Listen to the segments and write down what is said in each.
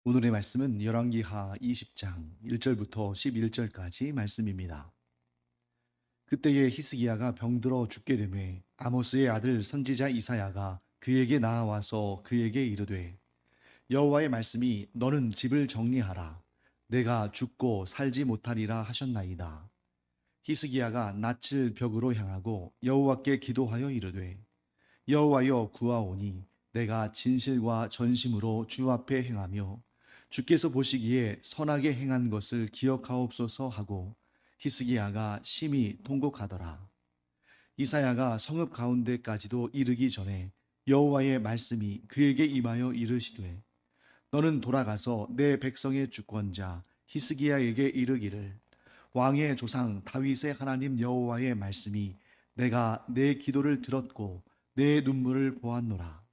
오늘의 말씀은 열왕기하 20장 1절부터 11절까지 말씀입니다. 그때에 히스기야가 병들어 죽게 되매 아모스의 아들 선지자 이사야가 그에게 나아와서 그에게 이르되 여호와의 말씀이 너는 집을 정리하라 내가 죽고 살지 못하리라 하셨나이다. 히스기야가 낯을 벽으로 향하고 여호와께 기도하여 이르되 여호와여 구하오니 내가 진실과 전심으로 주 앞에 행하며 주께서 보시기에 선하게 행한 것을 기억하옵소서 하고 히스기야가 심히 통곡하더라. 이사야가 성읍 가운데까지도 이르기 전에 여호와의 말씀이 그에게 임하여 이르시되 너는 돌아가서 내 백성의 주권자 히스기야에게 이르기를 왕의 조상 다윗의 하나님 여호와의 말씀이 내가 내 기도를 들었고 내 눈물을 보았노라.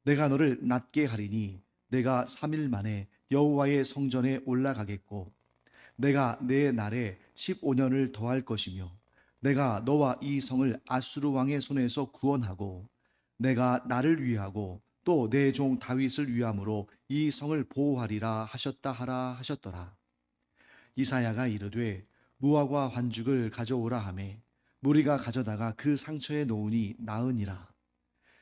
내가 너를 낫게 하리니 내가 3일 만에 여호와의 성전에 올라가겠고 내가 내 날에 15년을 더할 것이며 내가 너와 이 성을 아수르 왕의 손에서 구원하고 내가 나를 위하고 또 내 종 다윗을 위함으로 이 성을 보호하리라 하셨다 하라 하셨더라. 이사야가 이르되 무화과 반죽을 가져오라 하매 무리가 가져다가 그 상처에 놓으니 나으니라.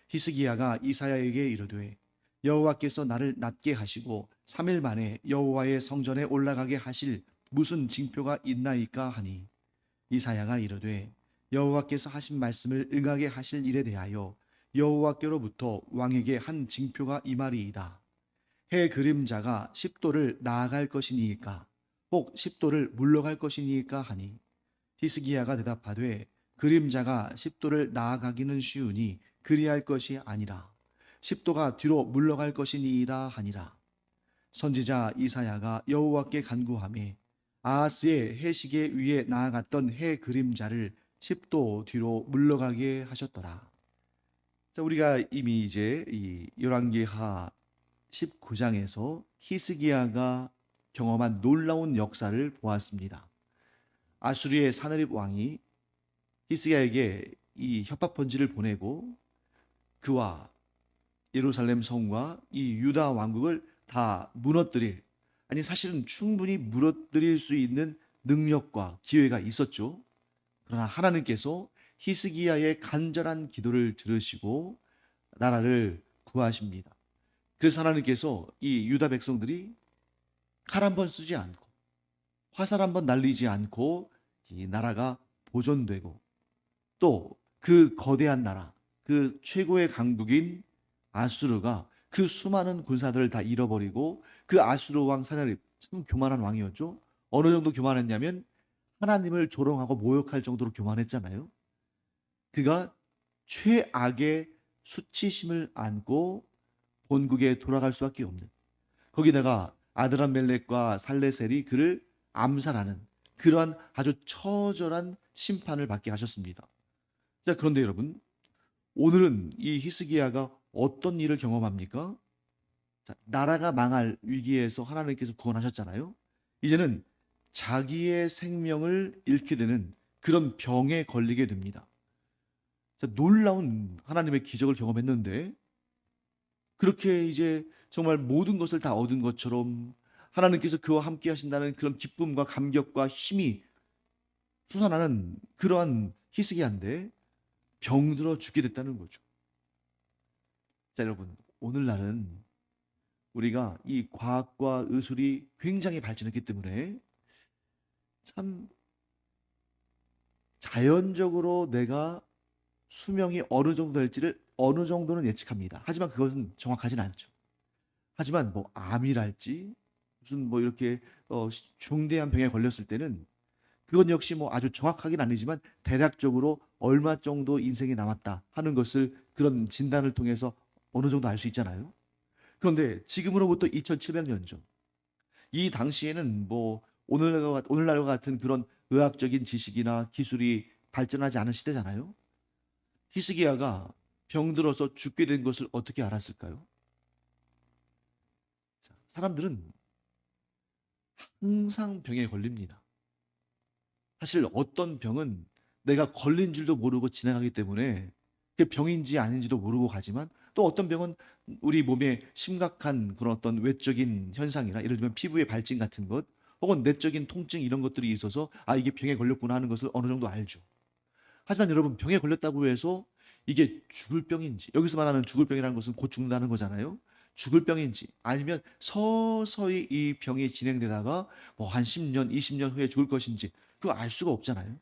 히스기야가 이사야에게 이르되 여호와께서 나를 낫게 하시고 3일 만에 여호와의 성전에 올라가게 하실 무슨 징표가 있나이까 하니 이사야가 이르되 여호와께서 하신 말씀을 응하게 하실 일에 대하여 여호와께로부터 왕에게 한 징표가 임하리이다. 해 그림자가 10도를 나아갈 것이니까 혹 10도를 물러갈 것이니까 하니 히스기야가 대답하되 그림자가 10도를 나아가기는 쉬우니 그리할 것이 아니라 10도가 뒤로 물러갈 것이니이다 하니라. 선지자 이사야가 여호와께 간구하며 아하스의 해시계 위에 나아갔던 해 그림자를 10도 뒤로 물러가게 하셨더라. 자, 우리가 이미 이제 이 열왕기하 19장에서 히스기야가 경험한 놀라운 역사를 보았습니다. 아수리의 사느립 왕이 히스기야에게 이 협박 편지를 보내고 그와 예루살렘 성과 이 유다 왕국을 다 무너뜨릴, 아니 사실은 충분히 무너뜨릴 수 있는 능력과 기회가 있었죠. 그러나 하나님께서 히스기야의 간절한 기도를 들으시고 나라를 구하십니다. 그래서 하나님께서 이 유다 백성들이 칼 한 번 쓰지 않고 화살 한 번 날리지 않고 이 나라가 보존되고 또 그 거대한 나라, 그 최고의 강국인 아수르가 그 수많은 군사들을 다 잃어버리고 그 아수르 왕 사냐립, 참 교만한 왕이었죠. 어느 정도 교만했냐면 하나님을 조롱하고 모욕할 정도로 교만했잖아요. 그가 최악의 수치심을 안고 본국에 돌아갈 수밖에 없는, 거기다가 아드람멜렉과 살레셀이 그를 암살하는 그러한 아주 처절한 심판을 받게 하셨습니다. 자, 그런데 여러분, 오늘은 이 히스기야가 어떤 일을 경험합니까? 자, 나라가 망할 위기에서 하나님께서 구원하셨잖아요. 이제는 자기의 생명을 잃게 되는 그런 병에 걸리게 됩니다. 자, 놀라운 하나님의 기적을 경험했는데 그렇게 이제 정말 모든 것을 다 얻은 것처럼 하나님께서 그와 함께 하신다는 그런 기쁨과 감격과 힘이 솟아나는 그러한 히스기야인데 병들어 죽게 됐다는 거죠. 자, 여러분, 오늘날은 우리가 이 과학과 의술이 굉장히 발전했기 때문에 참 자연적으로 내가 수명이 어느 정도 될지를 어느 정도는 예측합니다. 하지만 그것은 정확하진 않죠. 하지만 뭐 암이랄지 무슨 뭐 이렇게 중대한 병에 걸렸을 때는 그건 역시 뭐 아주 정확하긴 아니지만 대략적으로 얼마 정도 인생이 남았다 하는 것을 그런 진단을 통해서 어느 정도 알 수 있잖아요. 그런데 지금으로부터 2700년 전, 이 당시에는 뭐 오늘날과 같은 그런 의학적인 지식이나 기술이 발전하지 않은 시대잖아요. 히스기야가 병들어서 죽게 된 것을 어떻게 알았을까요? 사람들은 항상 병에 걸립니다. 사실 어떤 병은 내가 걸린 줄도 모르고 지나가기 때문에 그게 병인지 아닌지도 모르고 가지만 또 어떤 병은 우리 몸에 심각한 그런 어떤 외적인 현상이나 예를 들면 피부의 발진 같은 것 혹은 내적인 통증 이런 것들이 있어서 아 이게 병에 걸렸구나 하는 것을 어느 정도 알죠. 하지만 여러분 병에 걸렸다고 해서 이게 죽을 병인지 여기서 말하는 죽을 병이라는 것은 곧 죽는다는 거잖아요. 죽을 병인지 아니면 서서히 이 병이 진행되다가 뭐 한 10년, 20년 후에 죽을 것인지 그거 알 수가 없잖아요.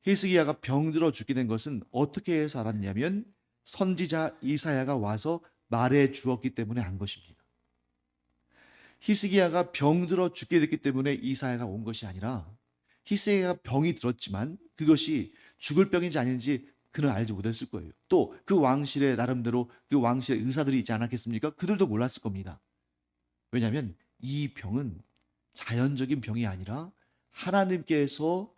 히스기야가 병들어 죽게 된 것은 어떻게 해서 알았냐면 선지자 이사야가 와서 말해 주었기 때문에 안 것입니다. 히스기야가 병들어 죽게 됐기 때문에 이사야가 온 것이 아니라 히스기야가 병이 들었지만 그것이 죽을 병인지 아닌지 그는 알지 못했을 거예요. 또 그 왕실의 나름대로 그 왕실의 의사들이 있지 않았겠습니까? 그들도 몰랐을 겁니다. 왜냐하면 이 병은 자연적인 병이 아니라 하나님께서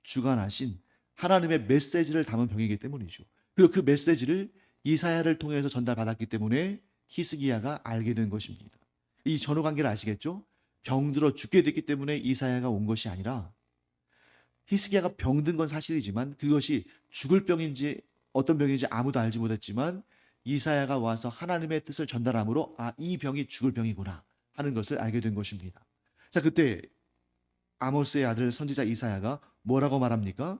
주관하신 하나님의 메시지를 담은 병이기 때문이죠. 그리고 그 메시지를 이사야를 통해서 전달받았기 때문에 히스기야가 알게 된 것입니다. 이 전후 관계를 아시겠죠? 병들어 죽게 됐기 때문에 이사야가 온 것이 아니라 히스기야가 병든 건 사실이지만 그것이 죽을 병인지 어떤 병인지 아무도 알지 못했지만 이사야가 와서 하나님의 뜻을 전달함으로 아, 이 병이 죽을 병이구나 하는 것을 알게 된 것입니다. 자, 그때 아모스의 아들 선지자 이사야가 뭐라고 말합니까?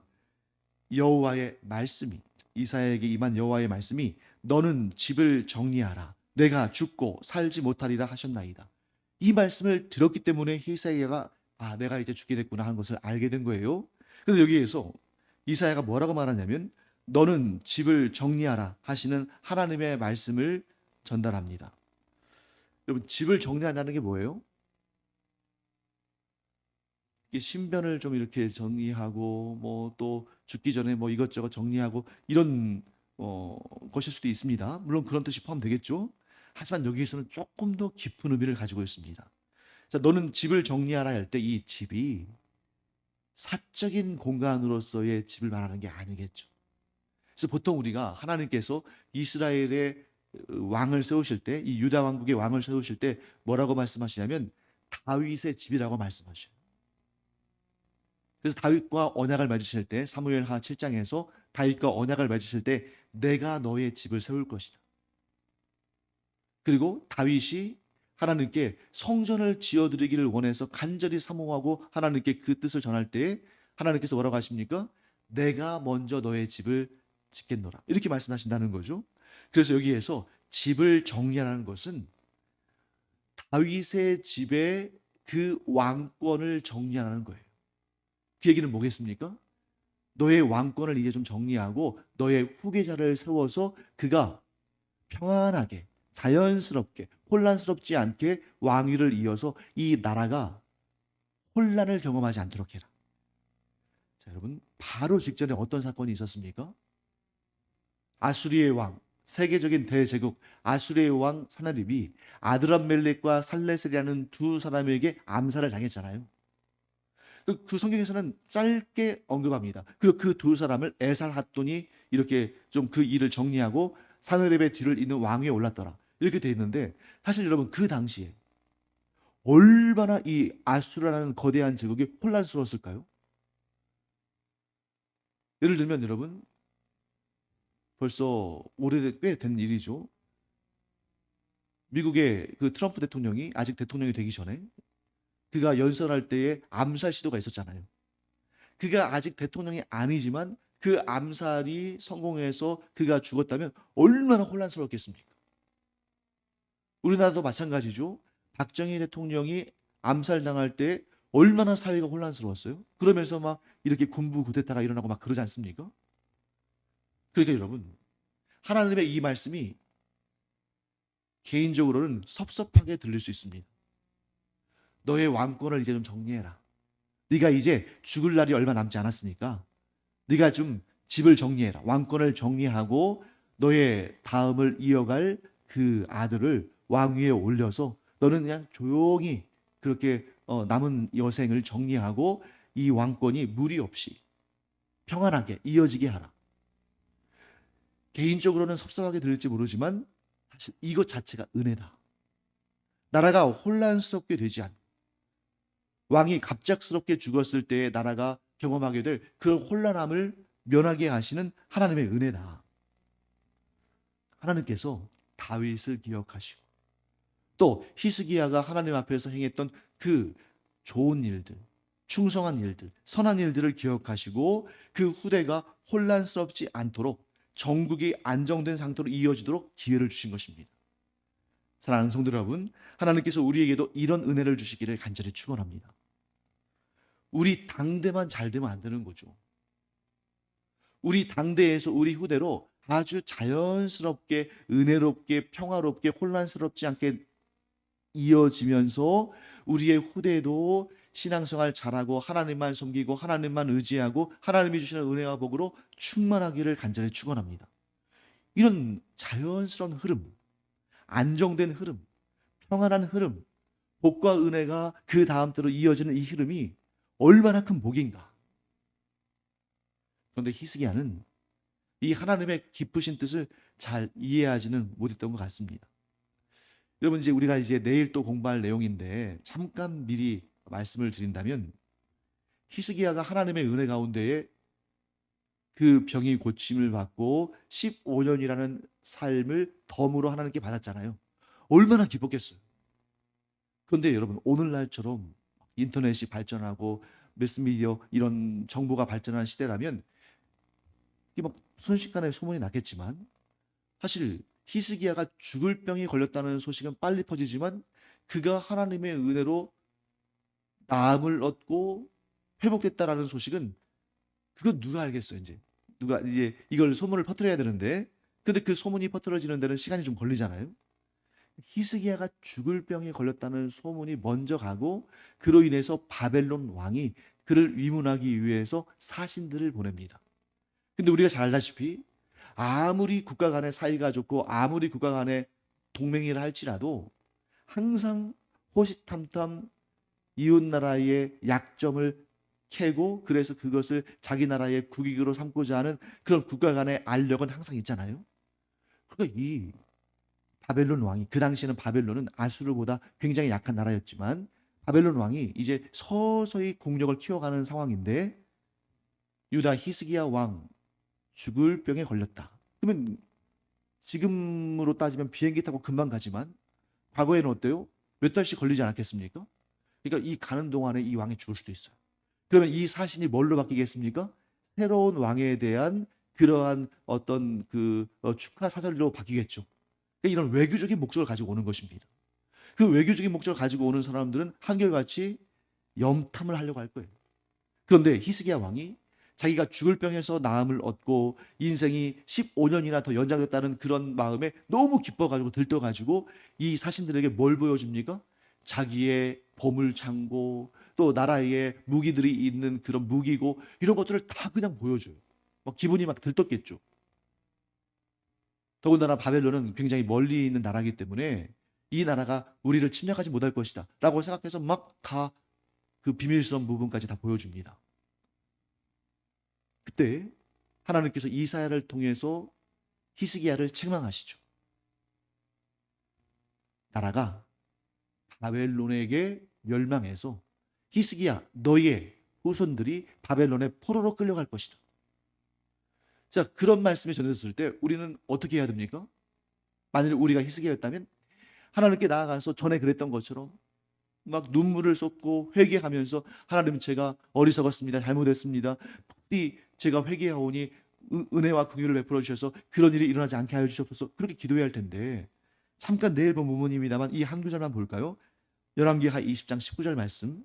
여호와의 말씀이 이사야에게 임한 여호와의 말씀이 너는 집을 정리하라. 내가 죽고 살지 못하리라 하셨나이다. 이 말씀을 들었기 때문에 히스기야가 아, 내가 이제 죽게 됐구나 하는 것을 알게 된 거예요. 그래서 여기에서 이사야가 뭐라고 말하냐면 너는 집을 정리하라 하시는 하나님의 말씀을 전달합니다. 여러분 집을 정리한다는 게 뭐예요? 신변을 좀 이렇게 정리하고 뭐 또 죽기 전에 뭐 이것저것 정리하고 이런 것일 수도 있습니다. 물론 그런 뜻이 포함되겠죠. 하지만 여기에서는 조금 더 깊은 의미를 가지고 있습니다. 자, 너는 집을 정리하라 할 때 이 집이 사적인 공간으로서의 집을 말하는 게 아니겠죠. 그래서 보통 우리가 하나님께서 이스라엘의 왕을 세우실 때, 이 유다 왕국의 왕을 세우실 때 뭐라고 말씀하시냐면 다윗의 집이라고 말씀하셔요. 그래서 다윗과 언약을 맺으실 때 사무엘하 7장에서 다윗과 언약을 맺으실 때 내가 너의 집을 세울 것이다. 그리고 다윗이 하나님께 성전을 지어드리기를 원해서 간절히 사모하고 하나님께 그 뜻을 전할 때 하나님께서 뭐라고 하십니까? 내가 먼저 너의 집을 짓겠노라. 이렇게 말씀하신다는 거죠. 그래서 여기에서 집을 정리하라는 것은 다윗의 집의 그 왕권을 정리하라는 거예요. 그 얘기는 뭐겠습니까? 너의 왕권을 이제 좀 정리하고 너의 후계자를 세워서 그가 평안하게 자연스럽게 혼란스럽지 않게 왕위를 이어서 이 나라가 혼란을 경험하지 않도록 해라. 자, 여러분 바로 직전에 어떤 사건이 있었습니까? 아수리의 왕 세계적인 대제국 아수리의 왕 사나립이 아드람멜렉과 살레셀이라는 두 사람에게 암살을 당했잖아요. 그 성경에서는 짧게 언급합니다. 그리고 그 두 사람을 에살핫돈이 이렇게 좀 그 일을 정리하고 사느립의 뒤를 잇는 왕위에 올랐더라. 이렇게 돼 있는데 사실 여러분 그 당시에 얼마나 이 아수라라는 거대한 제국이 혼란스러웠을까요? 예를 들면 여러분 벌써 오래된 꽤 된 일이죠. 미국의 그 트럼프 대통령이 아직 대통령이 되기 전에 그가 연설할 때에 암살 시도가 있었잖아요. 그가 아직 대통령이 아니지만 그 암살이 성공해서 그가 죽었다면 얼마나 혼란스러웠겠습니까? 우리나라도 마찬가지죠. 박정희 대통령이 암살당할 때 얼마나 사회가 혼란스러웠어요? 그러면서 막 이렇게 군부 쿠데타가 일어나고 막 그러지 않습니까? 그러니까 여러분, 하나님의 이 말씀이 개인적으로는 섭섭하게 들릴 수 있습니다. 너의 왕권을 이제 좀 정리해라. 네가 이제 죽을 날이 얼마 남지 않았으니까 네가 좀 집을 정리해라. 왕권을 정리하고 너의 다음을 이어갈 그 아들을 왕위에 올려서 너는 그냥 조용히 그렇게 남은 여생을 정리하고 이 왕권이 무리 없이 평안하게 이어지게 하라. 개인적으로는 섭섭하게 들릴지 모르지만 사실 이것 자체가 은혜다. 나라가 혼란스럽게 되지 않고 왕이 갑작스럽게 죽었을 때에 나라가 경험하게 될 그런 혼란함을 면하게 하시는 하나님의 은혜다. 하나님께서 다윗을 기억하시고 또 히스기야가 하나님 앞에서 행했던 그 좋은 일들, 충성한 일들, 선한 일들을 기억하시고 그 후대가 혼란스럽지 않도록 정국이 안정된 상태로 이어지도록 기회를 주신 것입니다. 사랑하는 성도 여러분, 하나님께서 우리에게도 이런 은혜를 주시기를 간절히 축원합니다. 우리 당대만 잘 되면 안 되는 거죠. 우리 당대에서 우리 후대로 아주 자연스럽게 은혜롭게 평화롭게 혼란스럽지 않게 이어지면서 우리의 후대도 신앙생활 잘하고 하나님만 섬기고 하나님만 의지하고 하나님이 주시는 은혜와 복으로 충만하기를 간절히 축원합니다. 이런 자연스러운 흐름, 안정된 흐름, 평안한 흐름, 복과 은혜가 그 다음 때로 이어지는 이 흐름이 얼마나 큰 복인가. 그런데 히스기야는 이 하나님의 깊으신 뜻을 잘 이해하지는 못했던 것 같습니다. 여러분, 우리가 내일 또 공부할 내용인데 잠깐 미리 말씀을 드린다면, 히스기야가 하나님의 은혜 가운데에 그 병이 고침을 받고 15년이라는 삶을 덤으로 하나님께 받았잖아요. 얼마나 기뻤겠어요. 그런데 여러분, 오늘날처럼 인터넷이 발전하고 매스미디어 이런 정보가 발전한 시대라면 이게 막 순식간에 소문이 났겠지만, 사실 히스기야가 죽을 병이 걸렸다는 소식은 빨리 퍼지지만 그가 하나님의 은혜로 나음을 얻고 회복됐다라는 소식은, 그거 누가 알겠어요. 누가 이걸 소문을 퍼뜨려야 되는데, 근데 그 소문이 퍼뜨려지는 데는 시간이 좀 걸리잖아요. 히스기야가 죽을 병에 걸렸다는 소문이 먼저 가고 그로 인해서 바벨론 왕이 그를 위문하기 위해서 사신들을 보냅니다. 근데 우리가 잘 알다시피 아무리 국가 간의 사이가 좋고 아무리 국가 간의 동맹이라 할지라도 항상 호시탐탐 이웃 나라의 약점을 캐고 그래서 그것을 자기 나라의 국익으로 삼고자 하는 그런 국가 간의 알력은 항상 있잖아요. 그러니까 이 바벨론 왕이, 그 당시에는 바벨론은 아수르보다 굉장히 약한 나라였지만 바벨론 왕이 이제 서서히 국력을 키워가는 상황인데, 유다 히스기야 왕 죽을 병에 걸렸다. 그러면 지금으로 따지면 비행기 타고 금방 가지만 과거에는 어때요? 몇 달씩 걸리지 않았겠습니까? 그러니까 이 가는 동안에 이 왕이 죽을 수도 있어요. 그러면 이 사신이 뭘로 바뀌겠습니까? 새로운 왕에 대한 그러한 어떤 축하 사절로 바뀌겠죠. 그러니까 이런 외교적인 목적을 가지고 오는 것입니다. 그 외교적인 목적을 가지고 오는 사람들은 한결같이 염탐을 하려고 할 거예요. 그런데 히스기야 왕이 자기가 죽을 병에서 나음을 얻고 인생이 15년이나 더 연장됐다는 그런 마음에 너무 기뻐가지고 들떠가지고 이 사신들에게 뭘 보여줍니까? 자기의 보물창고, 또 나라에 무기들이 있는 그런 무기고 이런 것들을 다 그냥 보여줘요. 막 기분이 막 들떴겠죠. 더군다나 바벨론은 굉장히 멀리 있는 나라이기 때문에 이 나라가 우리를 침략하지 못할 것이다 라고 생각해서 막 다 그 비밀스러운 부분까지 다 보여줍니다. 그때 하나님께서 이사야를 통해서 히스기야를 책망하시죠. 나라가 바벨론에게 멸망해서 히스기야, 너희의 후손들이 바벨론의 포로로 끌려갈 것이다. 자, 그런 말씀이 전해졌을 때 우리는 어떻게 해야 됩니까? 만일 우리가 히스기야였다면 하나님께 나아가서 전에 그랬던 것처럼 막 눈물을 쏟고 회개하면서, 하나님, 제가 어리석었습니다. 잘못했습니다. 부디 제가 회개하오니 은혜와 긍휼을 베풀어 주셔서 그런 일이 일어나지 않게 하여 주시옵소서. 그렇게 기도해야 할 텐데, 잠깐 내일 본 부모님입니다만 이 한 구절만 볼까요? 열왕기하 20장 19절 말씀.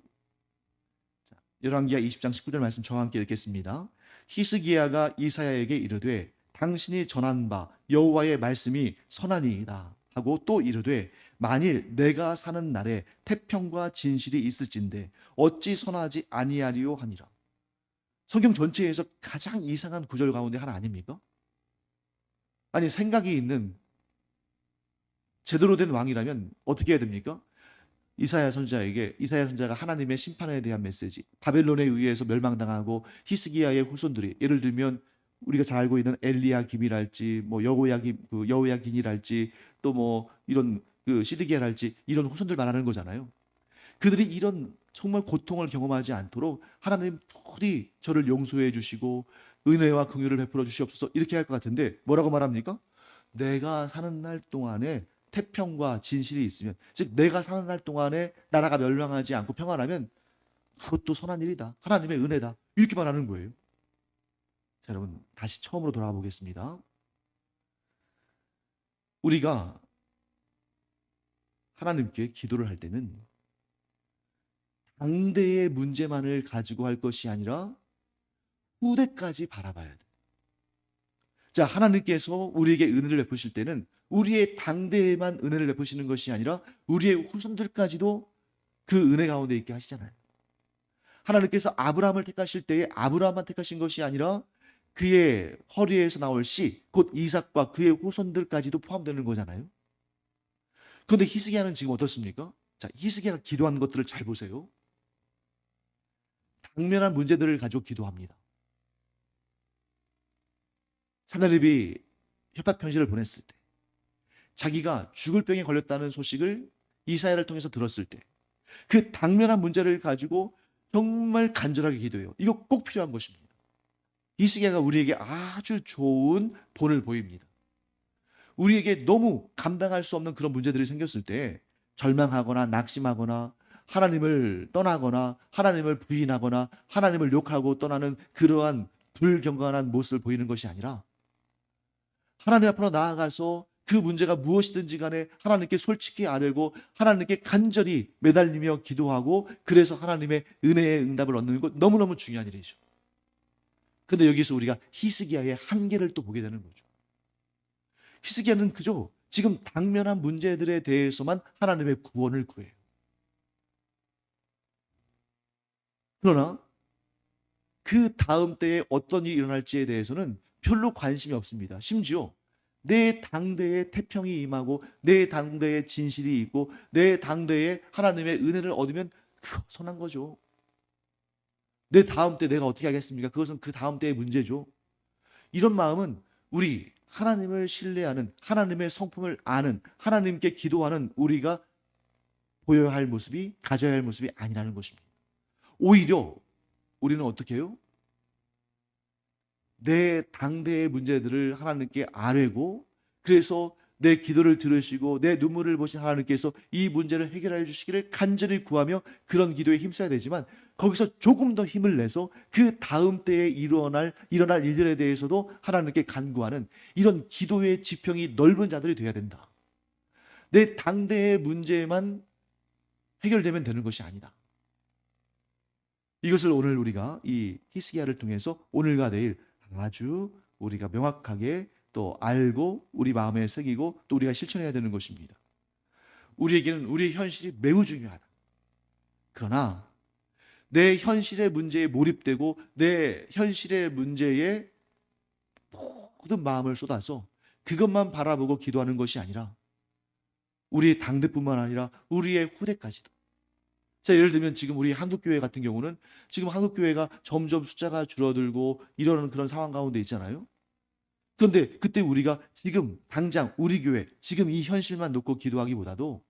열왕기하 20장 19절 말씀 저와 함께 읽겠습니다. 히스기야가 이사야에게 이르되 당신이 전한 바 여호와의 말씀이 선하니이다 하고 또 이르되 만일 내가 사는 날에 태평과 진실이 있을진데 어찌 선하지 아니하리요 하니라. 성경 전체에서 가장 이상한 구절 가운데 하나 아닙니까? 아니, 생각이 있는 제대로 된 왕이라면 어떻게 해야 됩니까? 이사야 선자가 하나님의 심판에 대한 메시지, 바벨론에 의해서 멸망당하고 히스기야의 후손들이, 예를 들면 우리가 잘 알고 있는 엘리야김이랄지 뭐 여호야긴이랄지 또 뭐 이런 시드기야랄지 이런 후손들 말하는 거잖아요. 그들이 이런 정말 고통을 경험하지 않도록 하나님 부디 저를 용서해 주시고 은혜와 긍휼을 베풀어 주시옵소서 이렇게 할 것 같은데, 뭐라고 말합니까? 내가 사는 날 동안에 태평과 진실이 있으면, 즉 내가 사는 날 동안에 나라가 멸망하지 않고 평안하면 그것도 선한 일이다. 하나님의 은혜다. 이렇게 말하는 거예요. 자, 여러분 다시 처음으로 돌아가 보겠습니다. 우리가 하나님께 기도를 할 때는 당대의 문제만을 가지고 할 것이 아니라 후대까지 바라봐야 돼. 자, 하나님께서 우리에게 은혜를 베푸실 때는 우리의 당대에만 은혜를 베푸시는 것이 아니라 우리의 후손들까지도 그 은혜 가운데 있게 하시잖아요. 하나님께서 아브라함을 택하실 때에 아브라함만 택하신 것이 아니라 그의 허리에서 나올 씨, 곧 이삭과 그의 후손들까지도 포함되는 거잖아요. 그런데 히스기야는 지금 어떻습니까? 자, 히스기야가 기도한 것들을 잘 보세요. 당면한 문제들을 가지고 기도합니다. 사나립이 협박 편지를 보냈을 때, 자기가 죽을 병에 걸렸다는 소식을 이사야를 통해서 들었을 때, 그 당면한 문제를 가지고 정말 간절하게 기도해요. 이거 꼭 필요한 것입니다. 히스기야가 우리에게 아주 좋은 본을 보입니다. 우리에게 너무 감당할 수 없는 그런 문제들이 생겼을 때 절망하거나 낙심하거나 하나님을 떠나거나 하나님을 부인하거나 하나님을 욕하고 떠나는 그러한 불경건한 모습을 보이는 것이 아니라 하나님 앞으로 나아가서 그 문제가 무엇이든지 간에 하나님께 솔직히 아뢰고 하나님께 간절히 매달리며 기도하고 그래서 하나님의 은혜의 응답을 얻는 것 너무너무 중요한 일이죠. 그런데 여기서 우리가 히스기야의 한계를 또 보게 되는 거죠. 히스기야는 그저 지금 당면한 문제들에 대해서만 하나님의 구원을 구해요. 그러나 그 다음 때에 어떤 일이 일어날지에 대해서는 별로 관심이 없습니다. 심지어 내 당대에 태평이 임하고 내 당대에 진실이 있고 내 당대에 하나님의 은혜를 얻으면 그거 선한 거죠. 내 다음 때 내가 어떻게 하겠습니까? 그것은 그 다음 때의 문제죠. 이런 마음은 우리 하나님을 신뢰하는, 하나님의 성품을 아는, 하나님께 기도하는 우리가 보여야 할 모습이, 가져야 할 모습이 아니라는 것입니다. 오히려 우리는 어떻게 해요? 내 당대의 문제들을 하나님께 아뢰고 그래서 내 기도를 들으시고 내 눈물을 보신 하나님께서 이 문제를 해결해 주시기를 간절히 구하며 그런 기도에 힘써야 되지만 거기서 조금 더 힘을 내서 그 다음 때에 일어날 일들에 대해서도 하나님께 간구하는 이런 기도의 지평이 넓은 자들이 돼야 된다. 내 당대의 문제만 해결되면 되는 것이 아니다. 이것을 오늘 우리가 이 히스기야를 통해서 오늘과 내일 아주 우리가 명확하게 또 알고 우리 마음에 새기고 또 우리가 실천해야 되는 것입니다. 우리에게는 우리의 현실이 매우 중요하다. 그러나 내 현실의 문제에 몰입되고 내 현실의 문제에 모든 마음을 쏟아서 그것만 바라보고 기도하는 것이 아니라 우리의 당대뿐만 아니라 우리의 후대까지도. 자, 예를 들면 지금 우리 한국교회 같은 경우는 지금 한국교회가 점점 숫자가 줄어들고 이러는 그런 상황 가운데 있잖아요. 그런데 그때 우리가 지금 당장 우리 교회 지금 이 현실만 놓고 기도하기보다도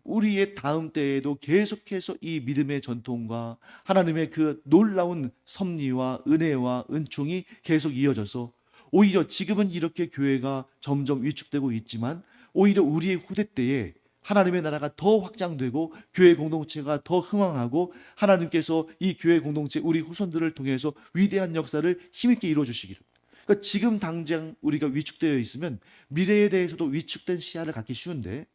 우리의 다음 때에도 계속해서 이 믿음의 전통과 하나님의 그 놀라운 섭리와 은혜와 은총이 계속 이어져서 오히려 지금은 이렇게 교회가 점점 위축되고 있지만 오히려 우리의 후대 때에 하나님의 나라가 더 확장되고 교회 공동체가 더 흥왕하고 하나님께서 이 교회 공동체 우리 후손들을 통해서 위대한 역사를 힘있게 이루어 주시기를. 그러니까 지금 당장 우리가 위축되어 있으면 미래에 대해서도 위축된 시야를 갖기 쉬운데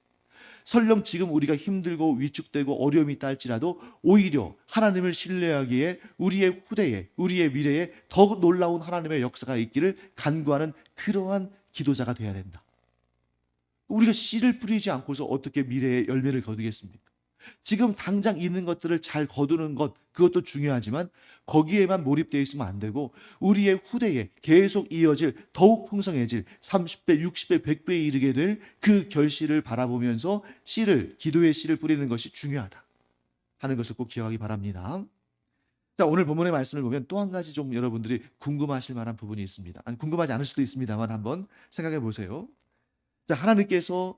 설령 지금 우리가 힘들고 위축되고 어려움이 있다 할지라도 오히려 하나님을 신뢰하기에 우리의 후대에 우리의 미래에 더 놀라운 하나님의 역사가 있기를 간구하는 그러한 기도자가 되어야 된다. 우리가 씨를 뿌리지 않고서 어떻게 미래의 열매를 거두겠습니까? 지금 당장 있는 것들을 잘 거두는 것 그것도 중요하지만 거기에만 몰입되어 있으면 안 되고 우리의 후대에 계속 이어질 더욱 풍성해질 30배, 60배, 100배에 이르게 될 그 결실을 바라보면서 씨를 기도의 씨를 뿌리는 것이 중요하다 하는 것을 꼭 기억하기 바랍니다. 자, 오늘 본문의 말씀을 보면 또 한 가지 좀 여러분들이 궁금하실 만한 부분이 있습니다. 아니, 궁금하지 않을 수도 있습니다만 한번 생각해 보세요. 자, 하나님께서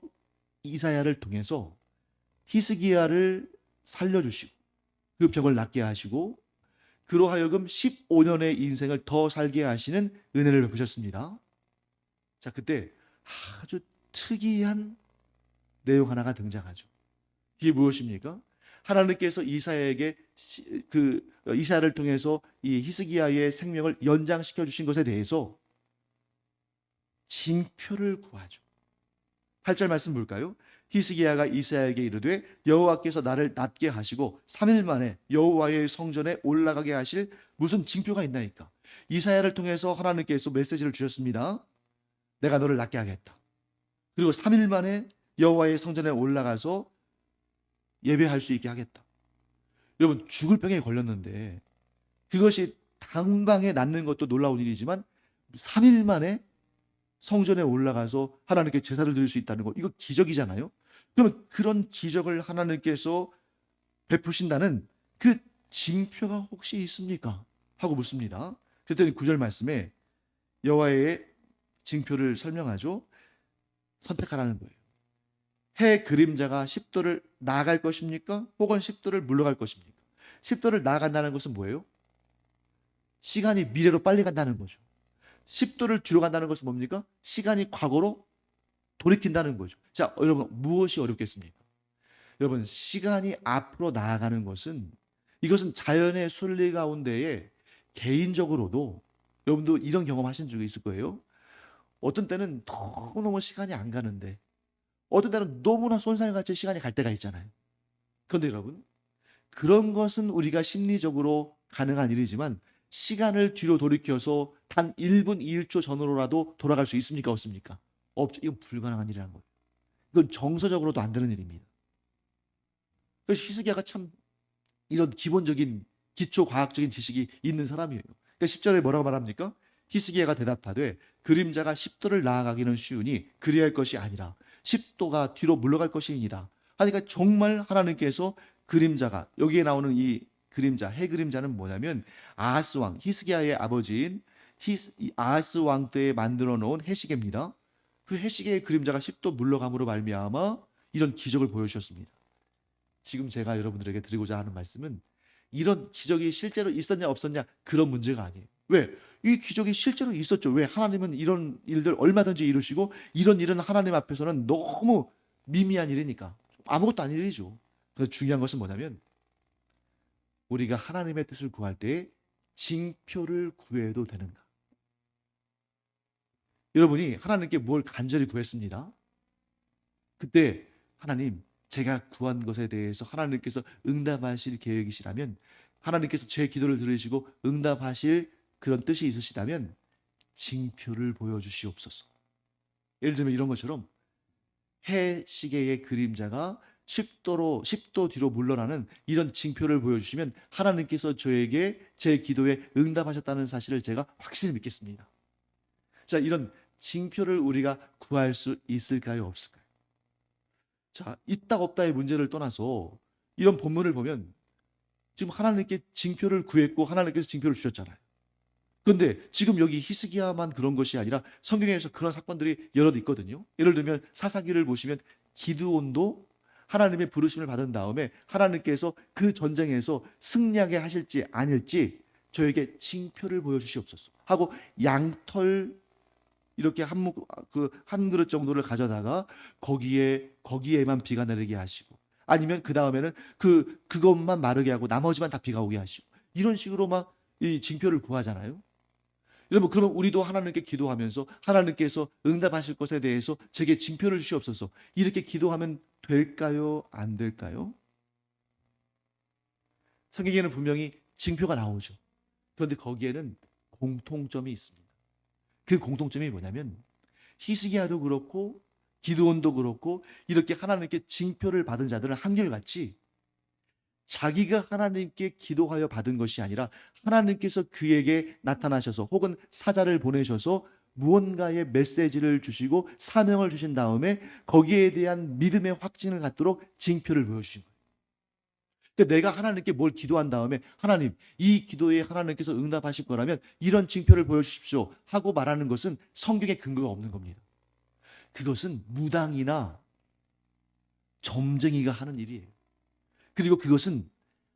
이사야를 통해서 히스기야를 살려주시고 그 병을 낫게 하시고 그로 하여금 15년의 인생을 더 살게 하시는 은혜를 베푸셨습니다. 자, 그때 아주 특이한 내용 하나가 등장하죠. 이게 무엇입니까? 하나님께서 이사야에게 이사야를 통해서 이 히스기야의 생명을 연장시켜 주신 것에 대해서 징표를 구하죠. 8절 말씀 볼까요? 히스기야가 이사야에게 이르되 여호와께서 나를 낫게 하시고 3일 만에 여호와의 성전에 올라가게 하실 무슨 징표가 있나이까? 이사야를 통해서 하나님께서 메시지를 주셨습니다. 내가 너를 낫게 하겠다. 그리고 3일 만에 여호와의 성전에 올라가서 예배할 수 있게 하겠다. 여러분, 죽을 병에 걸렸는데 그것이 당방에 낫는 것도 놀라운 일이지만 3일 만에 성전에 올라가서 하나님께 제사를 드릴 수 있다는 거, 이거 기적이잖아요. 그러면 그런 기적을 하나님께서 베푸신다는 그 징표가 혹시 있습니까? 하고 묻습니다. 그랬더니 9절 말씀에 여호와의 징표를 설명하죠. 선택하라는 거예요. 해 그림자가 10도를 나아갈 것입니까? 혹은 10도를 물러갈 것입니까? 10도를 나아간다는 것은 뭐예요? 시간이 미래로 빨리 간다는 거죠. 10도를 뒤로 간다는 것은 뭡니까? 시간이 과거로 돌이킨다는 거죠. 자, 여러분, 무엇이 어렵겠습니까? 여러분, 시간이 앞으로 나아가는 것은, 이것은 자연의 순리 가운데에 개인적으로도 여러분도 이런 경험 하신 적이 있을 거예요. 어떤 때는 너무너무 시간이 안 가는데 어떤 때는 너무나 쏜살같이 시간이 갈 때가 있잖아요. 그런데 여러분, 그런 것은 우리가 심리적으로 가능한 일이지만 시간을 뒤로 돌이켜서 단 1분 1초 전으로라도 돌아갈 수 있습니까? 없습니까? 없죠. 이건 불가능한 일이라는 거예요. 이건 정서적으로도 안 되는 일입니다. 그래서 히스기야가 참 이런 기본적인 기초 과학적인 지식이 있는 사람이에요. 그러니까 10절에 뭐라고 말합니까? 히스기야가 대답하되 그림자가 10도를 나아가기는 쉬우니 그리할 것이 아니라 10도가 뒤로 물러갈 것이니라. 하니까 정말 하나님께서 그림자가, 여기에 나오는 이 그림자, 해 그림자는 뭐냐면 아하스 왕, 히스기야의 아버지인 아하스 왕 때에 만들어 놓은 해시계입니다. 그 해시계의 그림자가 10도 물러감으로 말미암아 이런 기적을 보여주셨습니다. 지금 제가 여러분들에게 드리고자 하는 말씀은 이런 기적이 실제로 있었냐 없었냐 그런 문제가 아니에요. 왜? 이 기적이 실제로 있었죠. 왜? 하나님은 이런 일들 얼마든지 이루시고 이런 일은 하나님 앞에서는 너무 미미한 일이니까 아무것도 아닌 일이죠. 그래서 중요한 것은 뭐냐면 우리가 하나님의 뜻을 구할 때 징표를 구해도 되는가? 여러분이 하나님께 뭘 간절히 구했습니다. 그때 하나님, 제가 구한 것에 대해서 하나님께서 응답하실 계획이시라면, 하나님께서 제 기도를 들으시고 응답하실 그런 뜻이 있으시다면 징표를 보여주시옵소서. 예를 들면 이런 것처럼 해 시계의 그림자가 10도 뒤로 물러나는 이런 징표를 보여주시면 하나님께서 저에게 제 기도에 응답하셨다는 사실을 제가 확실히 믿겠습니다. 자, 이런 징표를 우리가 구할 수 있을까요? 없을까요? 자, 있다 없다의 문제를 떠나서 이런 본문을 보면 지금 하나님께 징표를 구했고 하나님께서 징표를 주셨잖아요. 그런데 지금 여기 히스기야만 그런 것이 아니라 성경에서 그런 사건들이 여럿 있거든요. 예를 들면 사사기를 보시면 기드온도 하나님의 부르심을 받은 다음에 하나님께서 그 전쟁에서 승리하게 하실지 아닐지 저에게 징표를 보여주시옵소서 하고 양털 이렇게 한 그릇 정도를 가져다가 거기에만 비가 내리게 하시고, 아니면 그 다음에는 그것만 마르게 하고 나머지만 다 비가 오게 하시고, 이런 식으로 막 이 징표를 구하잖아요. 여러분, 그러면 우리도 하나님께 기도하면서 하나님께서 응답하실 것에 대해서 제게 징표를 주시옵소서, 이렇게 기도하면 될까요? 안 될까요? 성경에는 분명히 징표가 나오죠. 그런데 거기에는 공통점이 있습니다. 그 공통점이 뭐냐면 히스기야도 그렇고 기드온도 그렇고 이렇게 하나님께 징표를 받은 자들은 한결같이 자기가 하나님께 기도하여 받은 것이 아니라 하나님께서 그에게 나타나셔서 혹은 사자를 보내셔서 무언가의 메시지를 주시고 사명을 주신 다음에 거기에 대한 믿음의 확증을 갖도록 징표를 보여주신 거예요. 그러니까 내가 하나님께 뭘 기도한 다음에 하나님, 이 기도에 하나님께서 응답하실 거라면 이런 징표를 보여주십시오 하고 말하는 것은 성경에 근거가 없는 겁니다. 그것은 무당이나 점쟁이가 하는 일이에요. 그리고 그것은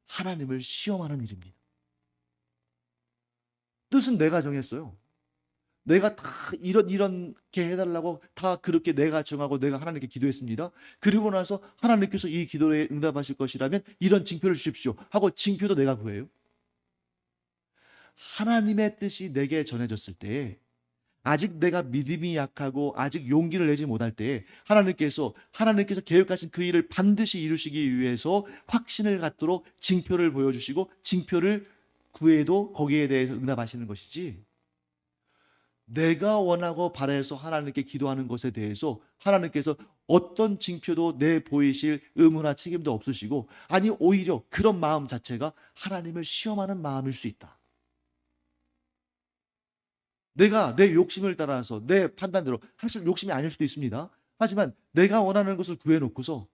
하나님을 시험하는 일입니다. 뜻은 내가 정했어요. 내가 다 이렇게 해달라고 다 그렇게 내가 정하고 내가 하나님께 기도했습니다. 그리고 나서 하나님께서 이 기도에 응답하실 것이라면 이런 징표를 주십시오 하고 징표도 내가 구해요. 하나님의 뜻이 내게 전해졌을 때, 아직 내가 믿음이 약하고 아직 용기를 내지 못할 때 하나님께서 계획하신 그 일을 반드시 이루시기 위해서 확신을 갖도록 징표를 보여주시고 징표를 구해도 거기에 대해서 응답하시는 것이지, 내가 원하고 바라서 하나님께 기도하는 것에 대해서 하나님께서 어떤 징표도 내보이실 의무나 책임도 없으시고, 아니 오히려 그런 마음 자체가 하나님을 시험하는 마음일 수 있다. 내가 내 욕심을 따라서 내 판단대로, 사실 욕심이 아닐 수도 있습니다. 하지만 내가 원하는 것을 구해놓고서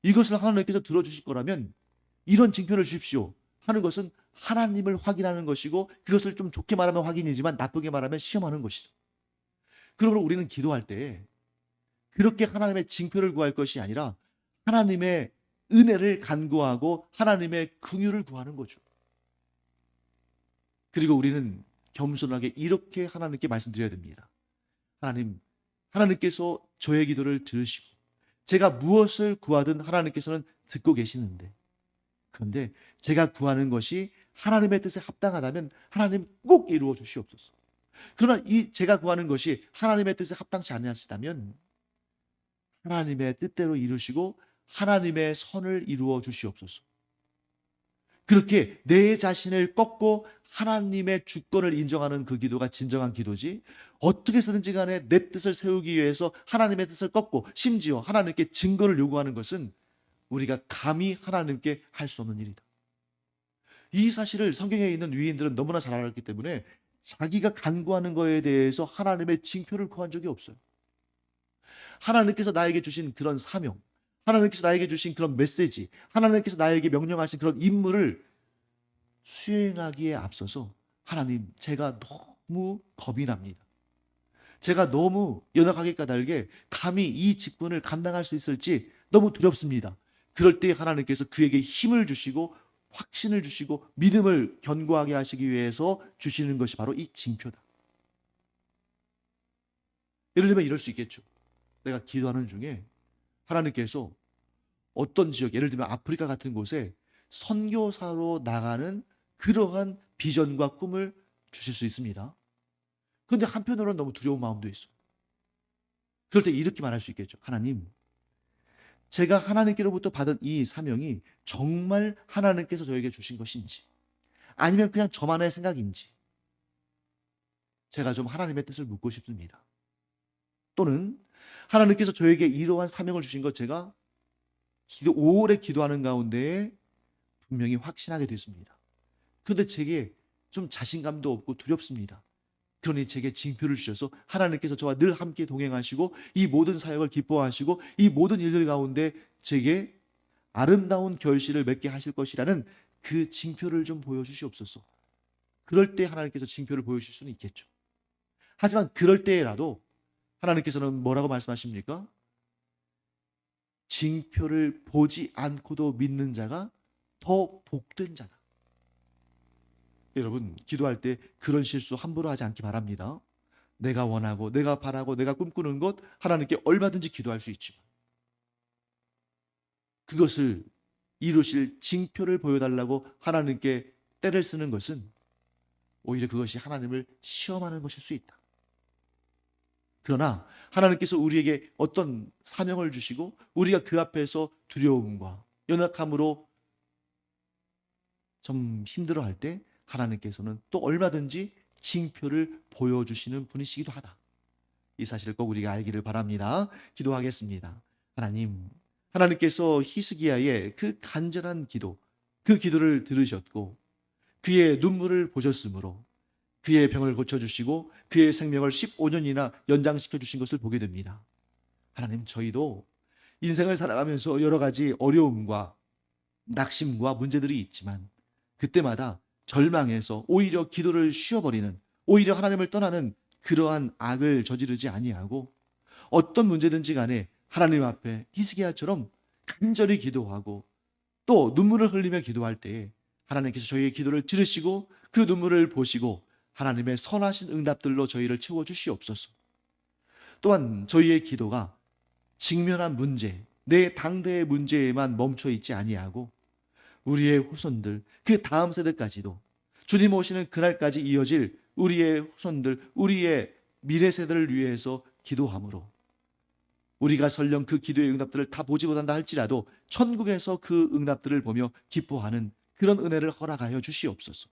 이것을 하나님께서 들어주실 거라면 이런 징표를 주십시오 하는 것은 하나님을 확인하는 것이고, 그것을 좀 좋게 말하면 확인이지만 나쁘게 말하면 시험하는 것이죠. 그러므로 우리는 기도할 때 그렇게 하나님의 징표를 구할 것이 아니라 하나님의 은혜를 간구하고 하나님의 긍휼을 구하는 거죠. 그리고 우리는 겸손하게 이렇게 하나님께 말씀드려야 됩니다. 하나님께서 저의 기도를 들으시고 제가 무엇을 구하든 하나님께서는 듣고 계시는데, 그런데 제가 구하는 것이 하나님의 뜻에 합당하다면 하나님 꼭 이루어 주시옵소서. 그러나 제가 구하는 것이 하나님의 뜻에 합당치 않으시다면 하나님의 뜻대로 이루시고 하나님의 선을 이루어 주시옵소서. 그렇게 내 자신을 꺾고 하나님의 주권을 인정하는 그 기도가 진정한 기도지, 어떻게 해서든지 간에 내 뜻을 세우기 위해서 하나님의 뜻을 꺾고 심지어 하나님께 증거를 요구하는 것은 우리가 감히 하나님께 할 수 없는 일이다. 이 사실을 성경에 있는 위인들은 너무나 잘 알았기 때문에 자기가 간구하는 것에 대해서 하나님의 징표를 구한 적이 없어요. 하나님께서 나에게 주신 그런 사명, 하나님께서 나에게 주신 그런 메시지, 하나님께서 나에게 명령하신 그런 임무를 수행하기에 앞서서, 하나님, 제가 너무 겁이 납니다. 제가 너무 연약하게 까닭에 감히 이 직분을 감당할 수 있을지 너무 두렵습니다. 그럴 때 하나님께서 그에게 힘을 주시고 확신을 주시고 믿음을 견고하게 하시기 위해서 주시는 것이 바로 이 징표다. 예를 들면 이럴 수 있겠죠. 내가 기도하는 중에 하나님께서 어떤 지역, 예를 들면 아프리카 같은 곳에 선교사로 나가는 그러한 비전과 꿈을 주실 수 있습니다. 그런데 한편으로는 너무 두려운 마음도 있어요. 그럴 때 이렇게 말할 수 있겠죠. 하나님, 제가 하나님께로부터 받은 이 사명이 정말 하나님께서 저에게 주신 것인지, 아니면 그냥 저만의 생각인지 제가 좀 하나님의 뜻을 묻고 싶습니다. 또는 하나님께서 저에게 이러한 사명을 주신 것, 제가 오래 기도하는 가운데 분명히 확신하게 됐습니다. 그런데 제게 좀 자신감도 없고 두렵습니다. 그러니 제게 징표를 주셔서 하나님께서 저와 늘 함께 동행하시고 이 모든 사역을 기뻐하시고 이 모든 일들 가운데 제게 아름다운 결실을 맺게 하실 것이라는 그 징표를 좀 보여주시옵소서. 그럴 때 하나님께서 징표를 보여주실 수는 있겠죠. 하지만 그럴 때라도 하나님께서는 뭐라고 말씀하십니까? 징표를 보지 않고도 믿는 자가 더 복된 자다. 여러분, 기도할 때 그런 실수 함부로 하지 않기 바랍니다. 내가 원하고 내가 바라고 내가 꿈꾸는 것, 하나님께 얼마든지 기도할 수 있지만 그것을 이루실 징표를 보여달라고 하나님께 때를 쓰는 것은 오히려 그것이 하나님을 시험하는 것일 수 있다. 그러나 하나님께서 우리에게 어떤 사명을 주시고 우리가 그 앞에서 두려움과 연약함으로 좀 힘들어할 때 하나님께서는 또 얼마든지 징표를 보여주시는 분이시기도 하다. 이 사실을 꼭 우리가 알기를 바랍니다. 기도하겠습니다. 하나님께서 히스기야의 그 간절한 기도, 그 기도를 들으셨고 그의 눈물을 보셨으므로 그의 병을 고쳐주시고 그의 생명을 15년이나 연장시켜 주신 것을 보게 됩니다. 하나님, 저희도 인생을 살아가면서 여러 가지 어려움과 낙심과 문제들이 있지만 그때마다 절망해서 오히려 기도를 쉬어버리는, 오히려 하나님을 떠나는 그러한 악을 저지르지 아니하고 어떤 문제든지 간에 하나님 앞에 히스기야처럼 간절히 기도하고 또 눈물을 흘리며 기도할 때에 하나님께서 저희의 기도를 들으시고 그 눈물을 보시고 하나님의 선하신 응답들로 저희를 채워주시옵소서. 또한 저희의 기도가 직면한 문제, 내 당대의 문제에만 멈춰 있지 아니하고 우리의 후손들, 그 다음 세대까지도 주님 오시는 그날까지 이어질 우리의 후손들, 우리의 미래 세대를 위해서 기도함으로 우리가 설령 그 기도의 응답들을 다 보지 못한다 할지라도 천국에서 그 응답들을 보며 기뻐하는 그런 은혜를 허락하여 주시옵소서.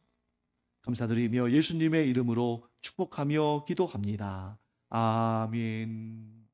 감사드리며 예수님의 이름으로 축복하며 기도합니다. 아멘.